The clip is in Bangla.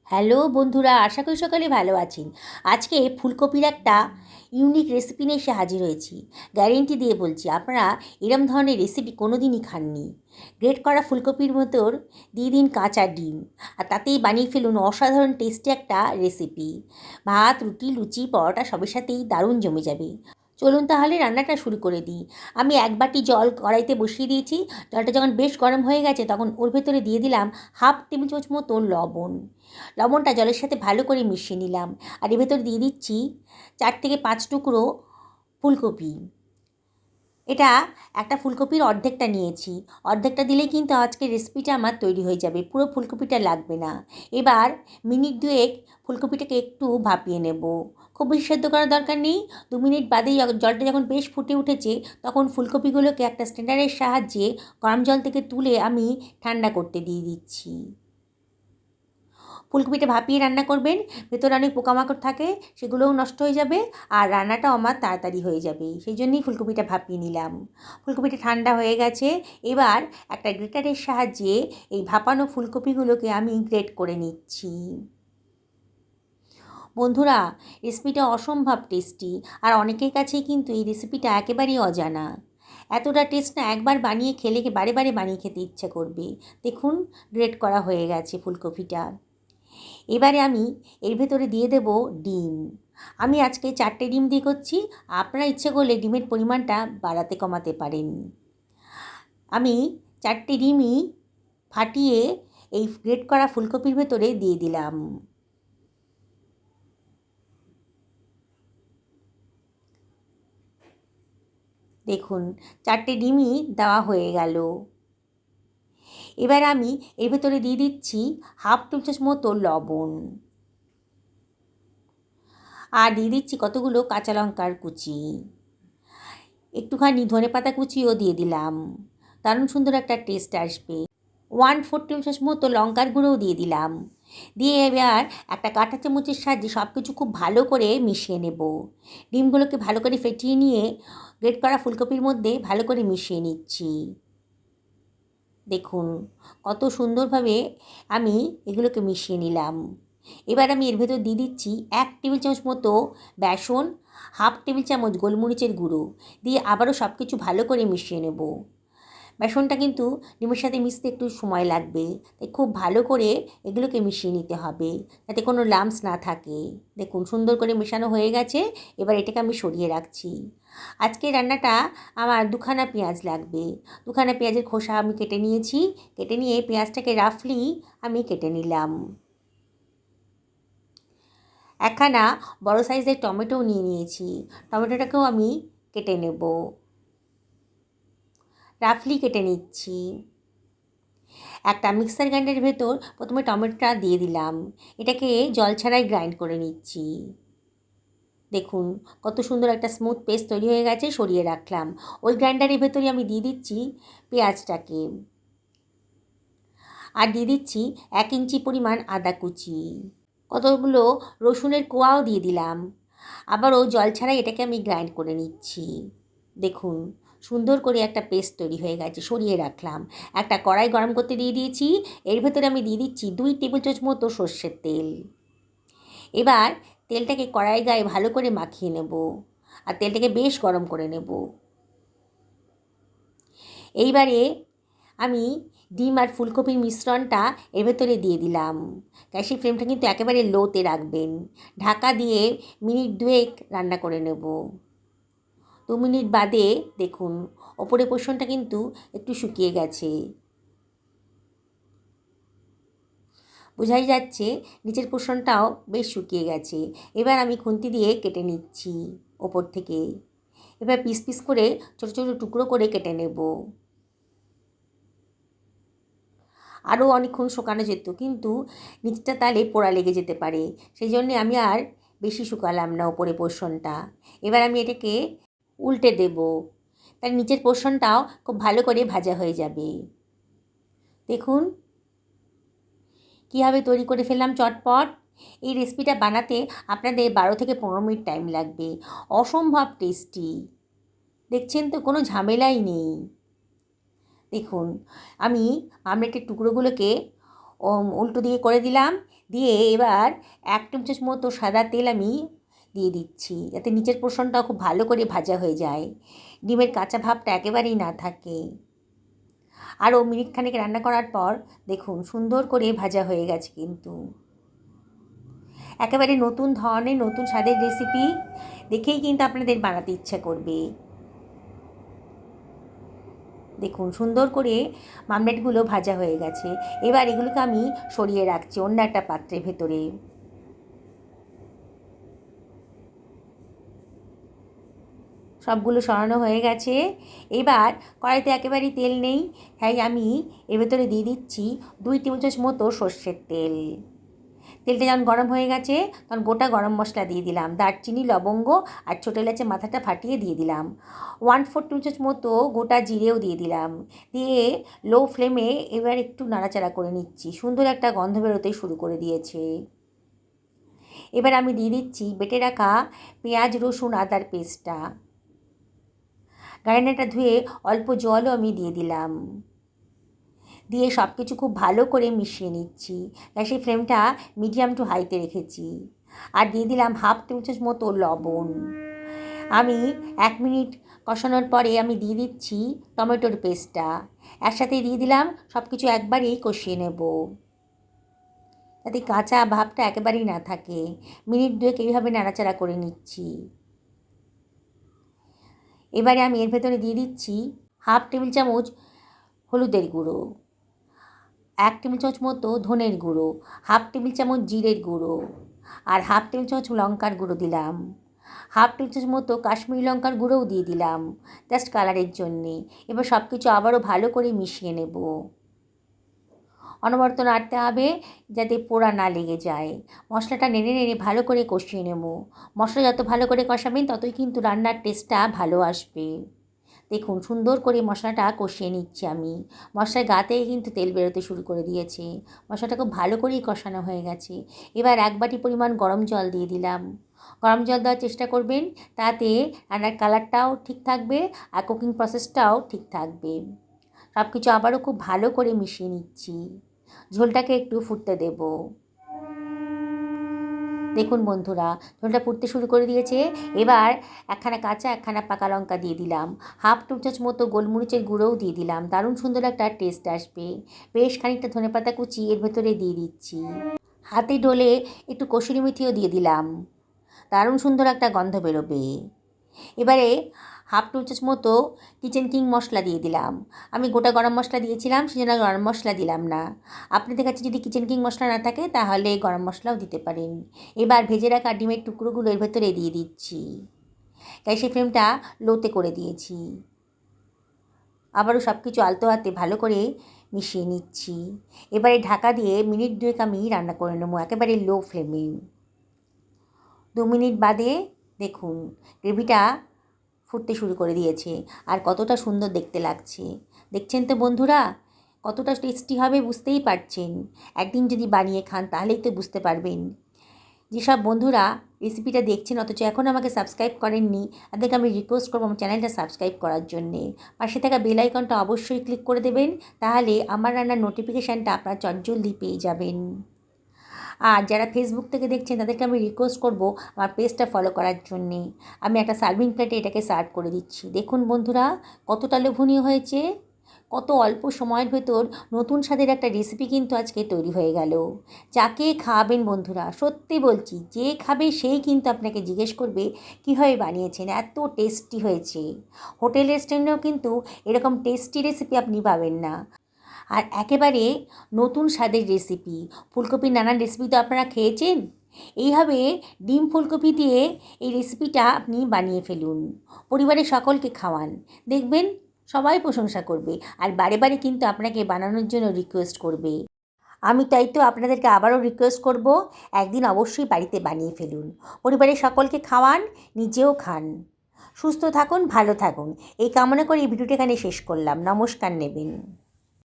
হ্যালো বন্ধুরা, আশা করি সকালে ভালো আছেন। আজকে ফুলকপির একটা ইউনিক রেসিপি নিয়ে এসে হাজির হয়েছি। গ্যারেন্টি দিয়ে বলছি, আপনারা এরম ধরনের রেসিপি কোনো দিনই খাননি। গ্রেট করা ফুলকপির ভেতর দিয়ে দিন কাঁচা ডিম, আর তাতেই বানিয়ে ফেলুন অসাধারণ টেস্টি একটা রেসিপি। ভাত, রুটি, লুচি, পরোটা সবের সাথেই দারুণ জমে যাবে। চলুন তাহলে রান্নাটা শুরু করে দিই। আমি এক বাটি জল কড়াইতে বসিয়ে দিয়েছি। জলটা যখন বেশ গরম হয়ে গেছে তখন ওর ভেতরে দিয়ে দিলাম হাফ টেবিল চামচ মতো লবণ। লবণটা জলের সাথে ভালো করে মিশিয়ে নিলাম। আর এর ভেতর দিয়ে দিচ্ছি 4 থেকে 5 টুকরো ফুলকপি। এটা একটা ফুলকপির অর্ধেকটা নিয়েছি। অর্ধেকটা দিলেই কিন্তু আজকের রেসিপিটা আমার তৈরি হয়ে যাবে, পুরো ফুলকপিটা লাগবে না। এবার মিনিট দুয়েক ফুলকপিটাকে একটু ভাপিয়ে নেব। খুব বেশি সেদ্ধ করার দরকার নেই। 2 মিনিট বাদেই জলটা যখন বেশ ফুটে উঠেছে তখন ফুলকপিগুলোকে একটা স্ট্রেনারের সাহায্যে গরম জল থেকে তুলে আমি ঠান্ডা করতে দিয়ে দিচ্ছি। ফুলকপিটা ভাপিয়ে রান্না করবেন, ভেতরে অনেক পোকামাকড় থাকে, সেগুলোও নষ্ট হয়ে যাবে আর রান্নাটাও আমার তাড়াতাড়ি হয়ে যাবে। সেই জন্যই ফুলকপিটা ভাপিয়ে নিলাম। ফুলকপিটা ঠান্ডা হয়ে গেছে। এবার একটা গ্রেটারের সাহায্যে এই ভাপানো ফুলকপিগুলোকে আমি গ্রেট করে নিচ্ছি। বন্ধুরা, রেসিপিটা অসম্ভব টেস্টি, আর অনেকের কাছেই কিন্তু এই রেসিপিটা একেবারেই অজানা। এতটা টেস্ট না, একবার বানিয়ে খেলে বারে বারে বানিয়ে খেতে ইচ্ছে করবে। দেখুন, গ্রেট করা হয়ে গেছে ফুলকপিটা। এবারে আমি এর ভেতরে দিয়ে দেব ডিম। আমি আজকে 4টে ডিম দিয়ে করছি। আপনারা ইচ্ছে করলে ডিমের পরিমাণটা বাড়াতে কমাতে পারেন। আমি 4টে ডিমই ফাটিয়ে এই গ্রেট করা ফুলকপির ভেতরে দিয়ে দিলাম। দেখুন, 4টে ডিমই দেওয়া হয়ে গেল। এবার আমি এর ভেতরে দিয়ে দিচ্ছি হাফ টেবিল চামচ মতো লবণ, আর দিয়ে দিচ্ছি কতগুলো কাঁচা লঙ্কার কুচি, একটুখানি ধনেপাতা কুচিও দিয়ে দিলাম। দারুণ সুন্দর একটা টেস্ট আসবে। 1/4 টেবিল চামচ মতো লঙ্কার গুঁড়োও দিয়ে দিলাম। দিয়ে এবার একটা কাঁটা চামচের সাহায্যে সব কিছু খুব ভালো করে মিশিয়ে নেব। ডিমগুলোকে ভালো করে ফেটিয়ে নিয়ে গ্রেট করা ফুলকপির মধ্যে ভালো করে মিশিয়ে নিচ্ছি। দেখুন কত সুন্দরভাবে আমি এগুলোকে মিশিয়ে নিলাম। এবার আমি এর ভেতর দিয়ে দিচ্ছি 1 টেবিল চামচ মতো বেসন, হাফ টেবিল চামচ গোলমরিচের গুঁড়ো দিয়ে আবারও সব কিছু ভালো করে মিশিয়ে নেব। বেসনটা কিন্তু ডিমের সাথে মিশতে একটু সময় লাগবে, তাই খুব ভালো করে এগুলোকে মিশিয়ে নিতে হবে যাতে কোনো লাম্পস না থাকে। দেখুন সুন্দর করে মেশানো হয়ে গেছে। এবার এটাকে আমি সরিয়ে রাখছি। আজকে রান্নাটা আমার 2খানা পেঁয়াজ লাগবে। 2খানা পেঁয়াজের খোসা আমি কেটে নিয়েছি। কেটে নিয়ে পেঁয়াজটাকে রাফলি আমি কেটে নিলাম। একখানা বড় সাইজের টমেটোও নিয়ে নিয়েছি। টমেটোটাকেও আমি কেটে নেব, রাফলি কেটে নিচ্ছি। একটা মিক্সার গ্রাইন্ডারের ভেতর প্রথমে টমেটোটা দিয়ে দিলাম। এটাকে জল ছাড়াই গ্রাইন্ড করে নিচ্ছি। দেখুন কত সুন্দর একটা স্মুথ পেস্ট তৈরি হয়ে গেছে। সরিয়ে রাখলাম। ওই গ্রাইন্ডারের ভেতরে আমি দিয়ে দিচ্ছি পেঁয়াজটাকে, আর দিয়ে দিচ্ছি 1 ইঞ্চি পরিমাণ আদা কুচি, কতগুলো রসুনের কোয়াও দিয়ে দিলাম। আবারও জল ছাড়াই এটাকে আমি গ্রাইন্ড করে নিচ্ছি। দেখুন সুন্দর করে একটা পেস্ট তৈরি হয়ে গেছে। সরিয়ে রাখলাম। একটা কড়াই গরম করতে দিয়ে দিয়েছি। এর ভেতরে আমি দিয়ে দিচ্ছি 2 টেবিল চামচ মতো সর্ষের তেল। এবার তেলটাকে কড়াই গায়ে ভালো করে মাখিয়ে নেব, আর তেলটাকে বেশ গরম করে নেব। এইবারে আমি ডিম আর ফুলকপির মিশ্রণটা এর ভেতরে দিয়ে দিলাম। গ্যাসের ফ্লেমটা কিন্তু একেবারে লোতে রাখবেন। ঢাকা দিয়ে মিনিট দুয়েক রান্না করে নেব। 2 মিনিট বাদে দেখুন ওপরের পোর্শনটা কিন্তু একটু শুকিয়ে গেছে, বোঝাই যাচ্ছে নিচের পোর্শনটাও বেশ শুকিয়ে গেছে। এবার আমি খুন্তি দিয়ে কেটে নিচ্ছি ওপর থেকে। এবার পিস পিস করে ছোটো ছোটো টুকরো করে কেটে নেব। আরও অনেকক্ষণ শুকানো যেত, কিন্তু নিচটা তাহলে পোড়া লেগে যেতে পারে। সেই জন্যে আমি আর বেশি শুকালাম না ওপরে পোর্শনটা। এবার আমি এটাকে উল্টে দেব, তার নিচের পোর্শনটাও খুব ভালো করে ভাজা হয়ে যাবে। দেখুন কীভাবে তৈরি করে ফেললাম চটপট। এই রেসিপিটা বানাতে আপনাদের 12 থেকে 15 মিনিট টাইম লাগবে। অসম্ভব টেস্টি। দেখছেন তো, কোনো ঝামেলাই নেই। দেখুন আমি আমলেটের টুকরোগুলোকে উল্টো দিকে করে দিলাম, দিয়ে এবার 1 চামচ মতো সাদা তেল আমি দিয়ে দিচ্ছি, যাতে নিচের পোর্শনটাও খুব ভালো করে ভাজা হয়ে যায়, ডিমের কাঁচা ভাবটা একেবারেই না থাকে। আরও মিনিট খানেক রান্না করার পর দেখুন সুন্দর করে ভাজা হয়ে গেছে। কিন্তু একেবারে নতুন ধরনের নতুন স্বাদের রেসিপি, দেখেই কিন্তু আপনাদের বানাতে ইচ্ছা করবে। দেখুন সুন্দর করে মামলেটগুলো ভাজা হয়ে গেছে। এবার এগুলোকে আমি সরিয়ে রাখছি অন্য একটা পাত্রের ভেতরে। সবগুলো সরানো হয়ে গেছে। এবার কড়াইতে একেবারেই তেল নেই, তাই আমি এর ভেতরে দিয়ে দিচ্ছি 2 টেবিল চামচ মতো সর্ষের তেল। তেলটা যখন গরম হয়ে গেছে তখন গোটা গরম মশলা দিয়ে দিলাম, দারচিনি, লবঙ্গ আর ছোটো এলাচের মাথাটা ফাটিয়ে দিয়ে দিলাম। 1/4 টেবিল চামচ মতো গোটা জিরেও দিয়ে দিলাম। দিয়ে লো ফ্লেমে এবার একটু নাড়াচাড়া করে নিচ্ছি। সুন্দর একটা গন্ধ বেরোতে শুরু করে দিয়েছে। এবার আমি দিয়ে দিচ্ছি বেটে রাখা পেঁয়াজ, রসুন, আদার পেস্টটা। গ্রাইন্ডারটা ধুয়ে অল্প জলও আমি দিয়ে দিলাম। দিয়ে সব কিছু খুব ভালো করে মিশিয়ে নিচ্ছি। গ্যাসের ফ্লেমটা মিডিয়াম টু হাইতে রেখেছি। আর দিয়ে দিলাম 1/2 টেবিল চামচ মতো লবণ। আমি 1 মিনিট কষানোর পরে আমি দিয়ে দিচ্ছি টমেটোর পেস্টটা। একসাথেই দিয়ে দিলাম, সব কিছু একবারেই কষিয়ে নেব, যাতে কাঁচা ভাবটা একেবারেই না থাকে। মিনিট 2 এইভাবে নাড়াচাড়া করে নিচ্ছি। এবারে আমি এর ভেতরে দিয়ে দিচ্ছি 1/2 টেবিল চামচ হলুদের গুঁড়ো, 1 টেবিল চামচ মতো ধনের গুঁড়ো, 1/2 টেবিল চামচ জিরের গুঁড়ো, আর 1/2 টেবিল চামচ লঙ্কার গুঁড়ো দিলাম। 1/2 টেবিল চামচ মতো কাশ্মীরি লঙ্কার গুঁড়োও দিয়ে দিলাম, জাস্ট কালারের জন্যে। এবার সব কিছু আবারও ভালো করে মিশিয়ে নেব। অনবরত নাড়তে হবে যাতে পোড়া না লেগে যায়। মশলাটা নেড়ে নেড়ে ভালো করে কষিয়ে নেব। মশলা যত ভালো করে কষাবেন ততই কিন্তু রান্নার টেস্টটা ভালো আসবে। দেখুন সুন্দর করে মশলাটা কষিয়ে নিচ্ছি আমি। মশলার গা থেকে কিন্তু তেল বেরোতে শুরু করে দিয়েছে। মশলাটা খুব ভালো করেই কষানো হয়ে গেছে। এবার 1 বাটি পরিমাণ গরম জল দিয়ে দিলাম। গরম জল দেওয়ার চেষ্টা করবেন, তাতে রান্নার কালারটাও ঠিক থাকবে আর কুকিং প্রসেসটাও ঠিক থাকবে। সব কিছু আবারও খুব ভালো করে মিশিয়ে নিচ্ছি। ঝোলটাকে একটু ফুটতে দেব। দেখুন বন্ধুরা, ঝোলটা ফুটতে শুরু করে দিয়েছে। এবার একখানা কাঁচা একখানা পাকা লঙ্কা দিয়ে দিলাম। 1/2 টেবিল চামচ মতো গোলমরিচের গুঁড়োও দিয়ে দিলাম, দারুণ সুন্দর একটা টেস্ট আসবে। বেশ খানিকটা ধনেপাতা কুচি এর ভেতরে দিয়ে দিচ্ছি। হাতে ডলে একটু কসুরি মেথিও দিয়ে দিলাম, দারুণ সুন্দর একটা গন্ধ বেরোবে। এবারে 1/2 টেবিল চামচ মতো কিচেন কিং মশলা দিয়ে দিলাম। আমি গোটা গরম মশলা দিয়েছিলাম, সেজন্য গরম মশলা দিলাম না। আপনাদের কাছে যদি কিচেন কিং মশলা না থাকে তাহলে গরম মশলাও দিতে পারেন। এবার ভেজে রাখা ডিমের টুকরোগুলো এর ভেতরে দিয়ে দিচ্ছি। গ্যাসের ফ্লেমটা লোতে করে দিয়েছি। আবারও সব কিছু আলতো হাতে ভালো করে মিশিয়ে নিচ্ছি। এবারে ঢাকা দিয়ে মিনিট 2 আমি রান্না করে নেবো একেবারে লো ফ্লেমে। 2 মিনিট বাদে দেখুন গ্রেভিটা ফুটতে শুরু করে দিয়েছে আর কতটা সুন্দর দেখতে লাগছে। দেখছেন তো বন্ধুরা, কতটা টেস্টি হবে বুঝতেই পারছেন। একদিন যদি বানিয়ে খান তাহলেই তো বুঝতে পারবেন। যেসব বন্ধুরা রেসিপিটা দেখছেন অথচ এখনও আমাকে সাবস্ক্রাইব করেননি, তাদেরকে আমি রিকোয়েস্ট করবো আমার চ্যানেলটা সাবস্ক্রাইব করার জন্যে। পাশে থাকা বেল আইকনটা অবশ্যই ক্লিক করে দেবেন, তাহলে আমার রান্নার নোটিফিকেশানটা আপনারা চটজলদি পেয়ে যাবেন। আর যারা ফেসবুক থেকে দেখছেন তাদেরকে আমি রিকোয়েস্ট করব আমার পেজটা ফলো করার জন্যে। আমি একটা সার্ভিং প্লেটে এটাকে সার্ভ করে দিচ্ছি। দেখুন বন্ধুরা কতটা লোভনীয় হয়েছে। কত অল্প সময়ের ভেতর নতুন স্বাদের একটা রেসিপি কিন্তু আজকে তৈরি হয়ে গেল। যাকে খাওয়াবেন বন্ধুরা, সত্যি বলছি, যে খাবে সেই কিন্তু আপনাকে জিজ্ঞেস করবে কীভাবে বানিয়েছেন, এত টেস্টি হয়েছে। হোটেল রেস্টুরেন্টেও কিন্তু এরকম টেস্টি রেসিপি আপনি পাবেন না। আর একেবারে নতুন স্বাদের রেসিপি। ফুলকপির নানান রেসিপি তো আপনারা খেয়েছেন, এইভাবে ডিম ফুলকপি দিয়ে এই রেসিপিটা আপনি বানিয়ে ফেলুন, পরিবারের সকলকে খাওয়ান, দেখবেন সবাই প্রশংসা করবে আর বারে বারে কিন্তু আপনাকে বানানোর জন্য রিকোয়েস্ট করবে। আমি তাই তো আপনাদেরকে আবারও রিকোয়েস্ট করব, একদিন অবশ্যই বাড়িতে বানিয়ে ফেলুন, পরিবারের সকলকে খাওয়ান, নিজেও খান। সুস্থ থাকুন, ভালো থাকুন, এই কামনা করে এই ভিডিওটা এখানে শেষ করলাম। নমস্কার নেবেন।